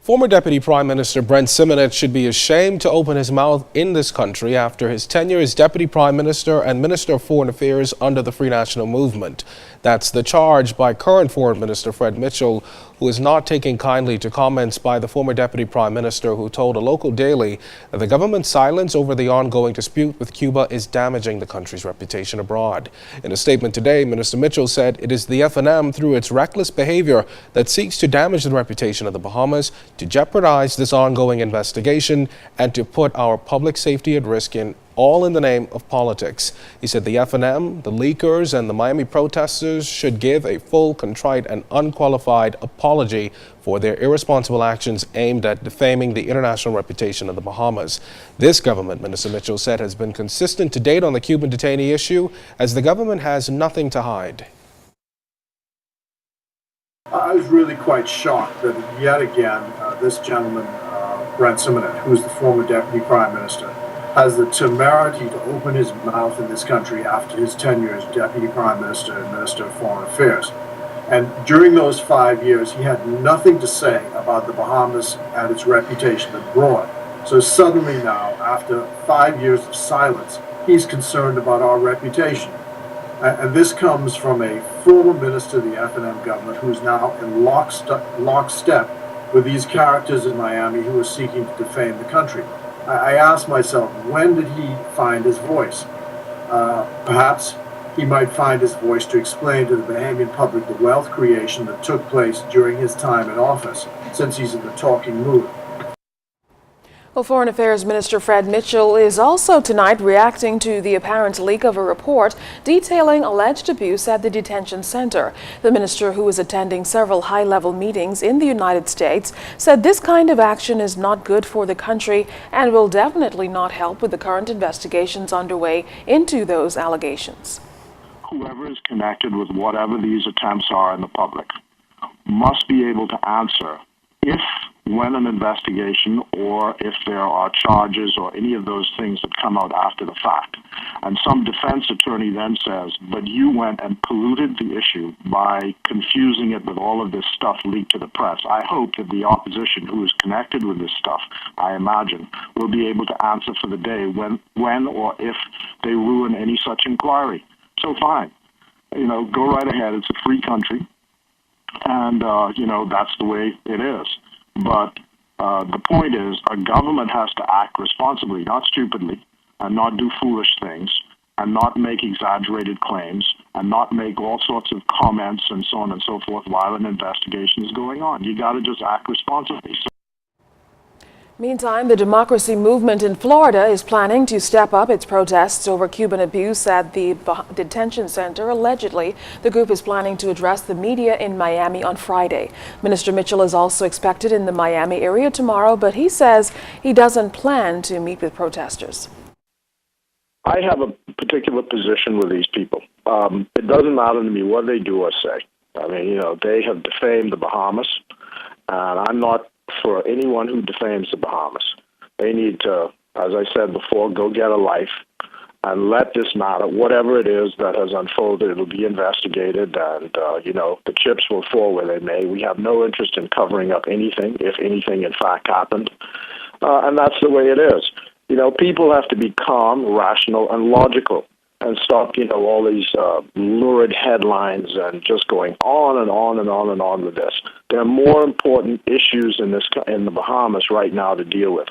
Former Deputy Prime Minister Brent Symonette should be ashamed to open his mouth in this country after his tenure as Deputy Prime Minister and Minister of Foreign Affairs under the Free National Movement. That's the charge by current Foreign Minister Fred Mitchell, who is not taking kindly to comments by the former Deputy Prime Minister, who told a local daily that the government's silence over the ongoing dispute with Cuba is damaging the country's reputation abroad. In a statement today, Minister Mitchell said it is the FNM, through its reckless behavior, that seeks to damage the reputation of the Bahamas, to jeopardize this ongoing investigation, and to put our public safety at risk, all in the name of politics. He said the FNM, the leakers, and the Miami protesters should give a full, contrite, and unqualified apology for their irresponsible actions aimed at defaming the international reputation of the Bahamas. This government, Minister Mitchell said, has been consistent to date on the Cuban detainee issue, as the government has nothing to hide. I was really quite shocked that yet again this gentleman, Brent Symonette, who is the former Deputy Prime Minister, has the temerity to open his mouth in this country after his tenure as Deputy Prime Minister and Minister of Foreign Affairs. And during those 5 years, he had nothing to say about the Bahamas and its reputation abroad. So suddenly now, after 5 years of silence, he's concerned about our reputation. And this comes from a former minister of the FNM government who is now in lockstep with these characters in Miami who are seeking to defame the country. I asked myself, when did he find his voice? Perhaps he might find his voice to explain to the Bahamian public the wealth creation that took place during his time in office, since he's in the talking mood. Well, Foreign Affairs Minister Fred Mitchell is also tonight reacting to the apparent leak of a report detailing alleged abuse at the detention center. The minister, who is attending several high-level meetings in the United States, said this kind of action is not good for the country and will definitely not help with the current investigations underway into those allegations. Whoever is connected with whatever these attempts are in the public must be able to answer when an investigation, or if there are charges or any of those things that come out after the fact. And some defense attorney then says, but you went and polluted the issue by confusing it with all of this stuff leaked to the press. I hope that the opposition, who is connected with this stuff, I imagine, will be able to answer for the day when or if they ruin any such inquiry. So fine, go right ahead. It's a free country. And, that's the way it is. But the point is, a government has to act responsibly, not stupidly, and not do foolish things, and not make exaggerated claims, and not make all sorts of comments and so on and so forth while an investigation is going on. You got to just act responsibly. Meantime, the democracy movement in Florida is planning to step up its protests over Cuban abuse at the detention center. Allegedly, the group is planning to address the media in Miami on Friday. Minister Mitchell is also expected in the Miami area tomorrow, but he says he doesn't plan to meet with protesters. I have a particular position with these people. It doesn't matter to me what they do or say. They have defamed the Bahamas, and I'm not for anyone who defames the Bahamas. They need to, as I said before, go get a life and let this matter, whatever it is that has unfolded, it'll be investigated, and, the chips will fall where they may. We have no interest in covering up anything, if anything in fact happened, and that's the way it is. People have to be calm, rational, and logical, and stop, all these lurid headlines and just going on and on and on and on with this. There are more important issues in the Bahamas right now to deal with.